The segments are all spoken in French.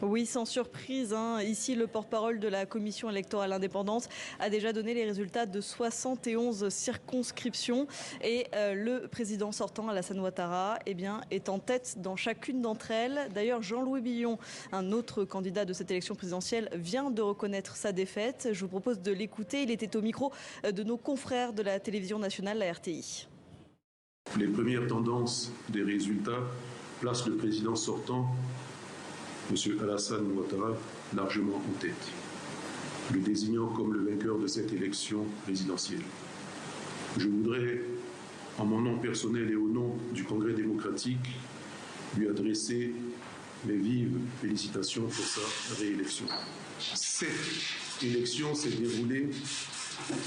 Oui, sans surprise, ici le porte-parole de la commission électorale indépendante a déjà donné les résultats de 71 circonscriptions et le président sortant, Alassane Ouattara, est en tête dans chacune d'entre elles. D'ailleurs, Jean-Louis Billon, un autre candidat de cette élection présidentielle, vient de reconnaître sa défaite. Je vous propose de l'écouter. Il était au micro de nos confrères de la télévision nationale, la RTI. Les premières tendances des résultats placent le président sortant, M. Alassane Ouattara, largement en tête, le désignant comme le vainqueur de cette élection présidentielle. Je voudrais, en mon nom personnel et au nom du Congrès démocratique, lui adresser mes vives félicitations pour sa réélection. Cette élection s'est déroulée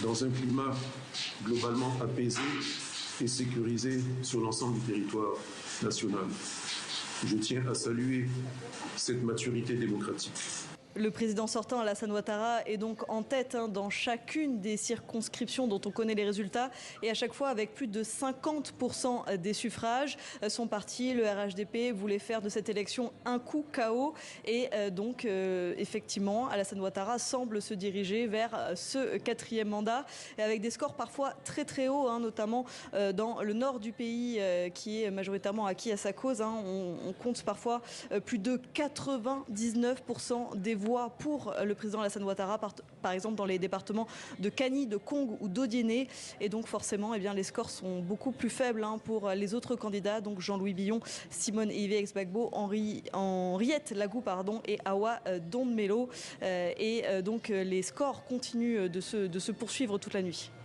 dans un climat globalement apaisé et sécurisé sur l'ensemble du territoire national. Je tiens à saluer cette maturité démocratique. Le président sortant, Alassane Ouattara, est donc en tête dans chacune des circonscriptions dont on connaît les résultats et à chaque fois avec plus de 50% des suffrages. Son parti, le RHDP, voulait faire de cette élection un coup KO et effectivement, Alassane Ouattara semble se diriger vers ce 4e mandat et avec des scores parfois très très hauts, notamment dans le nord du pays qui est majoritairement acquis à sa cause. On compte parfois plus de 99% des voix pour le président Alassane Ouattara, par exemple dans les départements de Kani, de Kong ou d'Odiéné. Et donc forcément, les scores sont beaucoup plus faibles pour les autres candidats, donc Jean-Louis Billon, Simone Ive Ex-Gbagbo, Henriette Lagou et Awa Dondmelo. Donc les scores continuent de se poursuivre toute la nuit.